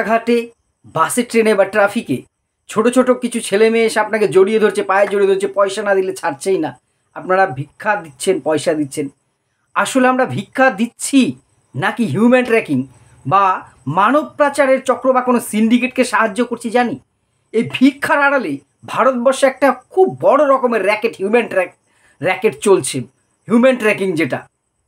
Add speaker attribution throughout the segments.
Speaker 1: ঘাটে বাসে ট্রেনে বা ট্রাফিকে ছোট ছোট কিছু ছেলে মেয়ে এসে আপনাকে জড়িয়ে ধরছে, পায়ে জড়িয়ে ধরছে, পয়সা না দিলে ছাড়ছেই না। আপনারা ভিক্ষা দিচ্ছেন, পয়সা দিচ্ছেন। আসলে আমরা ভিক্ষা দিচ্ছি নাকি হিউম্যান ট্র্যাকিং বা মানব পাচারের চক্র বা কোনো সিন্ডিকেটকে সাহায্য করছি জানি? এই ভিক্ষার আড়ালে ভারতবর্ষে একটা খুব বড় রকমের র্যাকেট চলছে। হিউম্যান ট্র্যাকিং, যেটা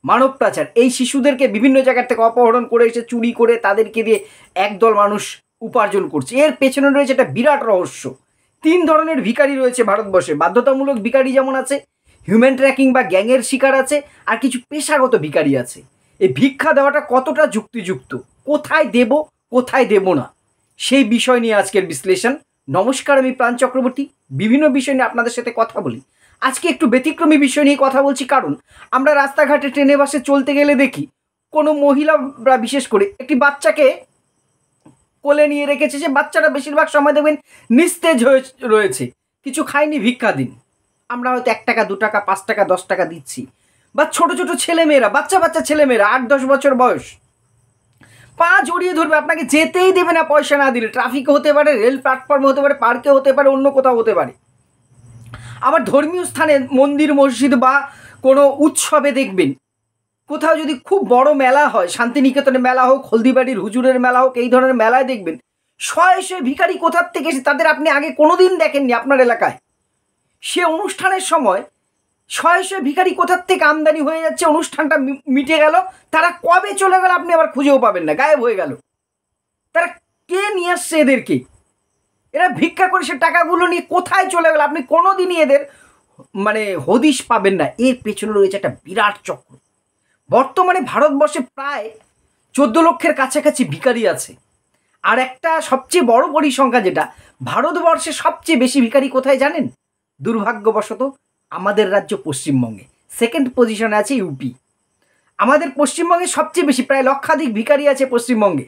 Speaker 1: মানব পাচার। এই শিশুদেরকে বিভিন্ন জায়গা থেকে অপহরণ করে এসে চুরি করে তাদেরকে দিয়ে একদল মানুষ উপার্জন করছে। এর পেছনে রয়েছে একটা বিরাট রহস্য। 3 ধরনের ভিখারি রয়েছে ভারতবর্ষে। বাধ্যতামূলক ভিখারি যেমন আছে, হিউম্যান ট্র্যাকিং বা গ্যাংয়ের শিকার আছে, আর কিছু পেশাগত ভিখারি আছে। এই ভিক্ষা দেওয়াটা কতটা যুক্তিযুক্ত, কোথায় দেব কোথায় দেব না, সেই বিষয় নিয়ে আজকের বিশ্লেষণ। নমস্কার, আমি প্রাণ চক্রবর্তী। বিভিন্ন বিষয় নিয়ে আপনাদের সাথে কথা বলি। আজকে একটু ব্যতিক্রমী বিষয় নিয়ে কথা বলছি, কারণ আমরা রাস্তাঘাটে ট্রেনে বাসে চলতে গেলে দেখি কোনো মহিলারা বিশেষ করে একটি বাচ্চাকে কোলে নিয়ে রেখেছে। যে বাচ্চাটা বেশিরভাগ সময় দেখবেন নিস্তেজ হয়ে রয়েছে, কিছু খায়নি, ভিক্ষা দিন। আমরা হয়তো 1 টাকা 2 টাকা 5 টাকা 10 টাকা দিচ্ছি। বা ছোট ছোট ছেলেমেয়েরা, বাচ্চা ছেলেমেয়েরা 8-10 বছর বয়স, পা জড়িয়ে ধরবে, আপনাকে যেতেই দেবে না পয়সা না দিলে। ট্রাফিকে হতে পারে, রেল প্ল্যাটফর্মে হতে পারে, পার্কে হতে পারে, অন্য কোথাও হতে পারে। আবার ধর্মীয় স্থানে, মন্দির মসজিদ বা কোনো উৎসবে দেখবেন, কোথাও যদি খুব বড় মেলা হয়, শান্তিনিকেতনের মেলা হোক, হলদিবাড়ির হুজুরের মেলা হোক, এই ধরনের মেলায় দেখবেন শয়ে ভিখারি কোথার থেকে এসে, তাদের আপনি আগে কোনোদিন দেখেননি আপনার এলাকায়। সে অনুষ্ঠানের সময় শয়ে ভিখারি কোথার থেকে আমদানি হয়ে যাচ্ছে, অনুষ্ঠানটা মিটে গেল, তারা কবে চলে গেল আপনি আবার খুঁজেও পাবেন না, গায়েব হয়ে গেল। তারা কে নিয়ে আসছে এদেরকে? এরা ভিক্ষা করে সে টাকাগুলো নিয়ে কোথায় চলে গেল, আপনি কোনোদিনই এদের হদিশ পাবেন না। এর পেছনে রয়েছে একটা বিরাট চক্র। বর্তমানে ভারতবর্ষে প্রায় 14 লক্ষের কাছাকাছি ভিখারি আছে। আর একটা সবচেয়ে বড় পরিসংখ্যা, যেটা ভারতবর্ষে সবচেয়ে বেশি ভিখারি কোথায় জানেন? দুর্ভাগ্যবশত আমাদের রাজ্য পশ্চিমবঙ্গে। 2nd পজিশনে আছে ইউপি। আমাদের পশ্চিমবঙ্গে সবচেয়ে বেশি, প্রায় লক্ষাধিক ভিখারি আছে পশ্চিমবঙ্গে।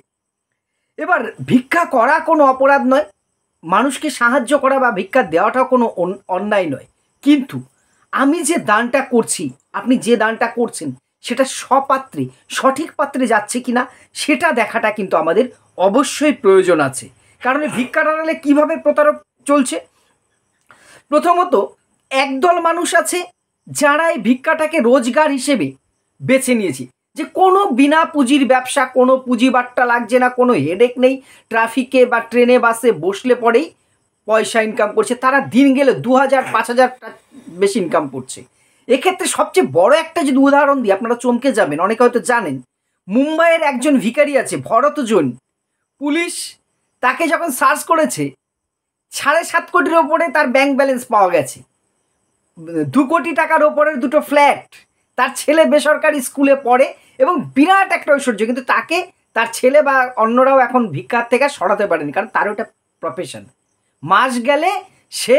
Speaker 1: এবার ভিক্ষা করা কোনো অপরাধ নয়, মানুষকে সাহায্য করা বা ভিক্ষা দেওয়াটাও কোনো অন্যায় নয়। কিন্তু আমি যে দানটা করছি, আপনি যে দানটা করছেন, সেটা সপাত্রে, সঠিক পাত্রে যাচ্ছে কিনা সেটা দেখাটা কিন্তু আমাদের অবশ্যই প্রয়োজন আছে। কারণ ভিক্ষার আড়ালে কীভাবে প্রতারক চলছে? প্রথমত, একদল মানুষ আছে যারা এই ভিক্ষাটাকে রোজগার হিসেবে বেছে নিয়েছে, যে কোনো বিনা পুঁজির ব্যবসা, কোনো পুঁজি বাট্টা লাগছে না, কোনো হেডেক নেই, ট্রাফিকে বা ট্রেনে বাসে বসলে পরেই পয়সা ইনকাম করছে। তারা দিন গেলে 2000-5000 বেশি ইনকাম করছে। এক্ষেত্রে সবচেয়ে বড় একটা যদি উদাহরণ দিই, আপনারা চমকে যাবেন, অনেকে হয়তো জানেন। মুম্বাইয়ের একজন ভিখারি আছে, ভরত জৈন। পুলিশ তাকে যখন সার্চ করেছে, 7.5 কোটির ওপরে তার ব্যাংক ব্যালেন্স পাওয়া গেছে, 2 কোটি টাকার ওপরের 2টো ফ্ল্যাট, তার ছেলে বেসরকারি স্কুলে পড়ে এবং বিরাট একটা ঐশ্বর্য। কিন্তু তাকে তার ছেলে বা অন্যরাও এখন ভিক্ষার থেকে সরাতে পারেনি, কারণ তার ওটা প্রফেশন। মাস গেলে সে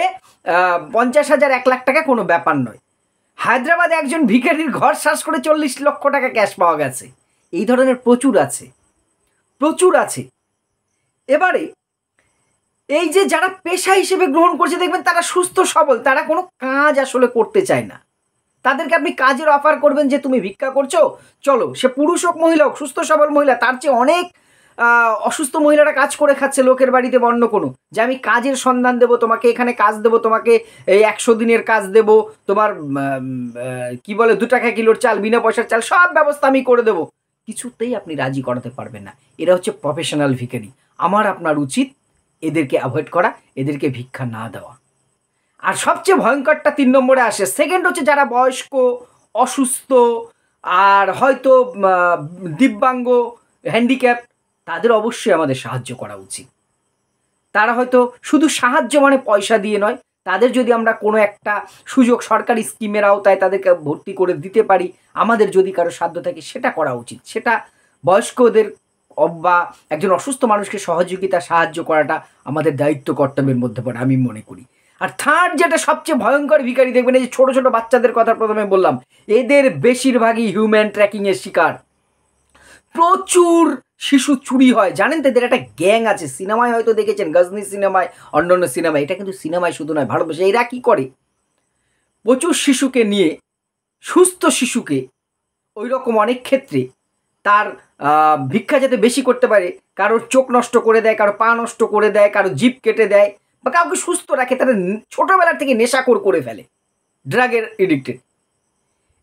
Speaker 1: 50,000-1 লাখ টাকা কোনো ব্যাপার নয়। হায়দ্রাবাদে একজন ভিখারির ঘর সার্চ করে 40 লক্ষ টাকা ক্যাশ পাওয়া গেছে। এই ধরনের প্রচুর আছে। এবারে এই যে যারা পেশা হিসেবে গ্রহণ করছে, দেখবেন তারা সুস্থ সবল, তারা কোনো কাজ আসলে করতে চায় না। তাদেরকে আপনি কাজের অফার করবেন, যে তুমি ভিক্ষা করছো, চলো। সে পুরুষ হোক মহিলা হোক, সুস্থ সবল মহিলা, তার চেয়ে অনেক অসুস্থ মহিলারা কাজ করে খাচ্ছে লোকের বাড়িতে বা অন্য কোনো, যে আমি কাজের সন্ধান দেবো তোমাকে, এখানে কাজ দেবো তোমাকে, এই 100 দিনের কাজ দেবো, তোমার 2 টাকা কিলোর চাল, বিনা পয়সার চাল, সব ব্যবস্থা আমি করে দেবো। কিছুতেই আপনি রাজি করাতে পারবেন না। এরা হচ্ছে প্রফেশনাল ভিখারি। আমার আপনার উচিত এদেরকে অ্যাভয়েড করা, এদেরকে ভিক্ষা না দেওয়া। আর সবচেয়ে ভয়ঙ্করটা 3 নম্বরে আসে। 2nd হচ্ছে যারা বয়স্ক, অসুস্থ, আর হয়তো দিব্যাঙ্গ, হ্যান্ডিক্যাপ, তাদের অবশ্যই আমাদের সাহায্য করা উচিত। তারা হয়তো শুধু সাহায্য মানে পয়সা দিয়ে নয়, তাদের যদি আমরা কোনো একটা সুযোগ সরকারি স্কিমের আওতায় তাদেরকে ভর্তি করে দিতে পারি, আমাদের যদি কারো সাধ্য থাকে, সেটা করা উচিত। সেটা বয়স্কদের বা একজন অসুস্থ মানুষকে সাহায্য করাটা আমাদের দায়িত্ব, কর্তব্যের মধ্যে পড়ে আমি মনে করি। আর 3rd যেটা সবচেয়ে ভয়ঙ্কর ভিখারি, দেখবেন এই যে ছোট ছোট বাচ্চাদের কথা প্রথমে বললাম, এদের বেশিরভাগই হিউম্যান ট্র্যাকিংয়ের শিকার। প্রচুর শিশু চুরি হয়, জানেন তো? এদের একটা গ্যাং আছে। সিনেমায় হয়তো দেখেছেন, গজনি সিনেমায়, অন্যান্য সিনেমায়। এটা কিন্তু সিনেমায় শুধু নয়, ভারতবর্ষে এরা কী করে, প্রচুর শিশুকে নিয়ে, সুস্থ শিশুকে ওই রকম অনেক ক্ষেত্রে তার ভিক্ষা যাতে বেশি করতে পারে, কারোর চোখ নষ্ট করে দেয়, কারো পা নষ্ট করে দেয়, কারো জিভ কেটে দেয়, বা কাউকে সুস্থ রাখে, তারা ছোটোবেলার থেকে নেশাখোর করে ফেলে, ড্রাগের এডিক্টেড।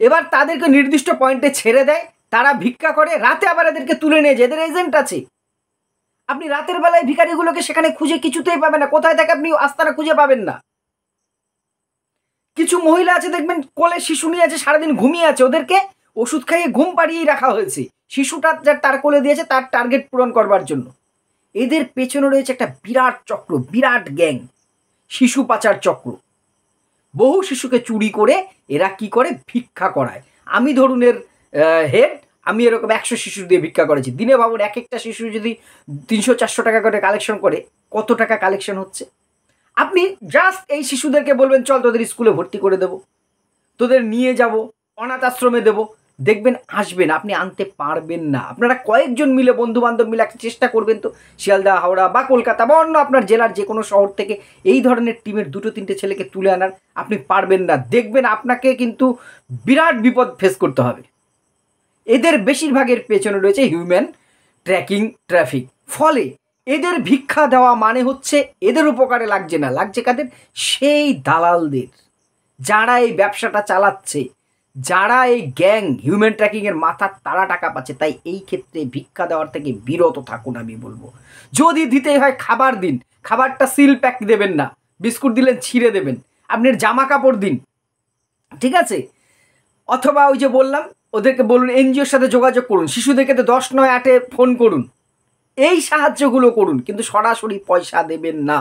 Speaker 1: এবার তাদেরকে নির্দিষ্ট পয়েন্টে ছেড়ে দেয়, তারা ভিক্ষা করে, রাতে আবার এদেরকে তুলে নিয়ে যায়, এদের এজেন্ট আছে। আপনি রাতের বেলায় ভিখারিগুলোকে সেখানে খুঁজে কিছুতেই পাবেন না, কোথায় থাকে আপনি আস্তানা খুঁজে পাবেন না। কিছু মহিলা আছে দেখবেন কোলে শিশু নিয়ে আছে, সারাদিন ঘুমিয়ে আছে, ওদেরকে ওষুধ খাইয়ে ঘুম পাড়িয়েই রাখা হয়েছে, শিশুটা যার তার কোলে দিয়েছে তার টার্গেট পূরণ করবার জন্য। এদের পেছনে রয়েছে একটা বিরাট চক্র, বিরাট গ্যাং, শিশু পাচার চক্র। বহু শিশুকে চুরি করে এরা কি করে, ভিক্ষা করায়। আমি ধরুন এর হেড, আমি এরকম 100 শিশু দিয়ে ভিক্ষা করেছি। দিনে ভাবুন এক একটা শিশু যদি 300-400 টাকা করে কালেকশন করে, কত টাকা কালেকশন হচ্ছে। আপনি জাস্ট এই শিশুদেরকে বলবেন চল তোদের স্কুলে ভর্তি করে দেবো, তোদের নিয়ে যাব, অনাথ আশ্রমে দেবো, দেখবেন আসবেন, আপনি আনতে পারবেন না। আপনারা কয়েকজন মিলে, বন্ধু বান্ধব মিলে একটা চেষ্টা করবেন তো, শিয়ালদা, হাওড়া বা কলকাতা বা অন্য আপনার জেলার যে কোনো শহর থেকে এই ধরনের টিমের 2-3টে ছেলেকে তুলে আনার, আপনি পারবেন না। দেখবেন আপনাকে কিন্তু বিরাট বিপদ ফেস করতে হবে। এদের বেশিরভাগের পেছনে রয়েছে হিউম্যান ট্র্যাকিং ট্রাফিক। ফলে এদের ভিক্ষা দেওয়া মানে হচ্ছে এদের উপকারে লাগছে না, লাগছে কাদের, সেই দালালদের, যারা এই ব্যবসাটা চালাচ্ছে, যারা এই গ্যাং হিউম্যান ট্র্যাকিংয়ের মাথার তারা টাকা পাচ্ছে। তাই এই ক্ষেত্রে ভিক্ষা দেওয়ার থেকে বিরত থাকুন আমি বলবো। যদি দিতেই হয় খাবার দিন, খাবারটা সিল প্যাক দেবেন না, বিস্কুট দিলেন ছিঁড়ে দেবেন, আপনার জামা কাপড় দিন, ঠিক আছে। অথবা ওই যে বললাম, ওদেরকে বলুন এনজিওর সাথে যোগাযোগ করুন, শিশুদেরকে তো 10-9-8-এ ফোন করুন, এই সাহায্যগুলো করুন, কিন্তু সরাসরি পয়সা দেবেন না।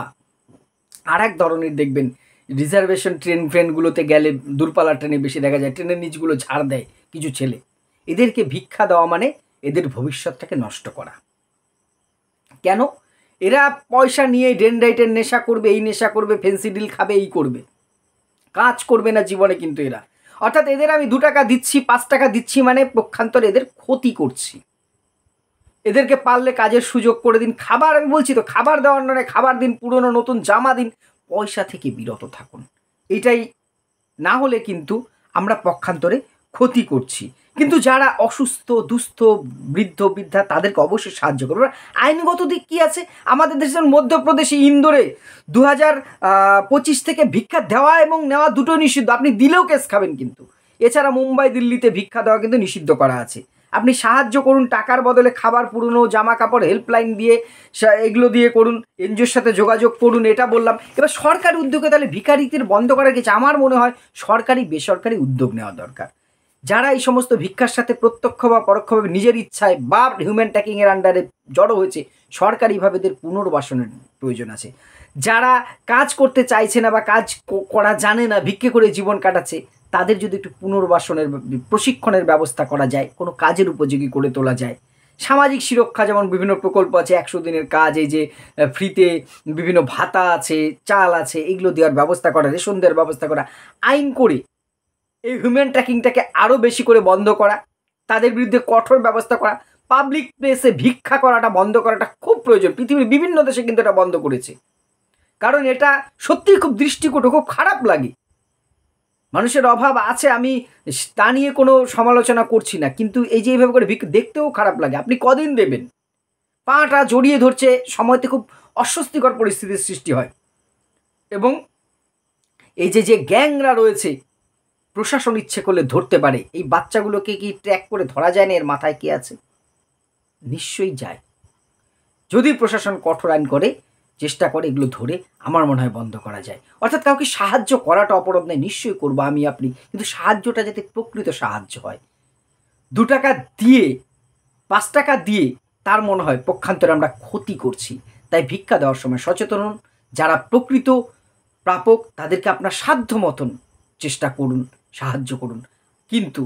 Speaker 1: আর এক ধরনের দেখবেন রিজার্ভেশন ট্রেনগুলোতে গেলে, দূরপাল্লার ট্রেনে বেশি দেখা যায়, ট্রেনের নিচগুলো ঝাড় দেয় কিছু ছেলে। এদেরকে ভিক্ষা দেওয়া মানে এদের ভবিষ্যৎটাকে নষ্ট করা। কেন? এরা পয়সা নিয়ে ডেনড্রাইটের নেশা করবে, এই নেশা করবে, ফেন্সিডিল খাবে, এই করবে, কাজ করবে না জীবনে। কিন্তু এরা, অর্থাৎ এদের আমি 2 টাকা দিচ্ছি, 5 টাকা দিচ্ছি মানে পক্ষান্তরে এদের ক্ষতি করছি। এদেরকে পারলে কাজের সুযোগ করে দিন। খাবার, আমি বলছি তো, খাবার দেওয়ার নয়, খাবার দিন, পুরনো নতুন জামা দিন, পয়সা থেকে বিরত থাকুন। এটাই না হলে কিন্তু আমরা পক্ষান্তরে ক্ষতি করছি। কিন্তু যারা অসুস্থ, দুস্থ, বৃদ্ধ, বৃদ্ধা, তাদেরকে অবশ্যই সাহায্য করবে। আইনগত দিক কী আছে? আমাদের দেশের মধ্যপ্রদেশে ইন্দোরে 2025 থেকে ভিক্ষা দেওয়া এবং নেওয়া দুটো নিষিদ্ধ। আপনি দিলেও কেস খাবেন কিন্তু। এছাড়া মুম্বাই, দিল্লিতে ভিক্ষা দেওয়া কিন্তু নিষিদ্ধ করা আছে। আপনি সাহায্য করুন, টাকার বদলে খাবার, পুরনো জামা কাপড়, হেল্পলাইন দিয়ে, এগুলো দিয়ে করুন, এনজিওর সাথে যোগাযোগ করুন, এটা বললাম। এবার সরকারি উদ্যোগে তাহলে ভিখারিদের বন্ধ করার কিছু, আমার মনে হয় সরকারি বেসরকারি উদ্যোগ নেওয়া দরকার। যারা এই সমস্ত ভিক্ষার সাথে প্রত্যক্ষ বা পরোক্ষভাবে নিজের ইচ্ছায় বা হিউম্যান ট্র্যাকিংয়ের আন্ডারে জড়ো হয়েছে, সরকারিভাবে এদের পুনর্বাসনের প্রয়োজন আছে। যারা কাজ করতে চাইছে না বা কাজ করা জানে না, ভিক্ষে করে জীবন কাটাচ্ছে, তাদের যদি একটু পুনর্বাসনের, প্রশিক্ষণের ব্যবস্থা করা যায়, কোনো কাজের উপযোগী করে তোলা যায়। সামাজিক সুরক্ষা, যেমন বিভিন্ন প্রকল্প আছে, 100 দিনের কাজ, এই যে ফ্রিতে বিভিন্ন ভাতা আছে, চাল আছে, এগুলো দেওয়ার ব্যবস্থা করা, রেশন দেওয়ার ব্যবস্থা করা, আইন করে এই হিউম্যান ট্র্যাকিংটাকে আরও বেশি করে বন্ধ করা, তাদের বিরুদ্ধে কঠোর ব্যবস্থা করা, পাবলিক প্লেসে ভিক্ষা করাটা বন্ধ করাটা খুব প্রয়োজন। পৃথিবীর বিভিন্ন দেশে কিন্তু এটা বন্ধ করেছে, কারণ এটা সত্যিই খুব দৃষ্টিকটু, খুব খারাপ লাগে। মানুষের অভাব আছে, আমি তা নিয়ে কোনো সমালোচনা করছি না, কিন্তু এই যে এইভাবে করে দেখতেও খারাপ লাগে। আপনি কদিন দেবেন? পাটা জড়িয়ে ধরছে, সময়তে খুব অস্বস্তিকর পরিস্থিতির সৃষ্টি হয়। এবং এই যে গ্যাংরা রয়েছে, প্রশাসন ইচ্ছে করলে ধরতে পারে। এই বাচ্চাগুলোকে কি ট্র্যাক করে ধরা যায় না? এর মাথায় কে আছে? নিশ্চয়ই যায়। যদি প্রশাসন কঠোর আইন করে, চেষ্টা করে, এগুলো ধরে আমার মনে হয় বন্ধ করা যায়। অর্থাৎ কাউকে সাহায্য করাটা অপরাধ নয়, নিশ্চয়ই করবো আমি আপনি, কিন্তু সাহায্যটা যাতে প্রকৃত সাহায্য হয়। 2 টাকা দিয়ে, 5 টাকা দিয়ে তার মনে হয় পক্ষান্তরে আমরা ক্ষতি করছি। তাই ভিক্ষা দেওয়ার সময় সচেতন হন। যারা প্রকৃত প্রাপক তাদেরকে আপনার সাধ্য মতন চেষ্টা করুন, সাহায্য করুন। কিন্তু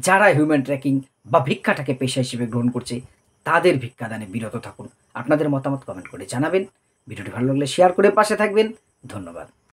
Speaker 1: যারা হিউম্যান ট্র্যাকিং বা ভিক্ষাটাকে পেশা হিসেবে গ্রহণ করছে, তাদের ভিক্ষাদানে বিরত থাকুন। আপনাদের মতামত কমেন্ট করে জানাবেন। ভিডিওটি ভালো লাগলে শেয়ার করে পাশে থাকবেন। ধন্যবাদ।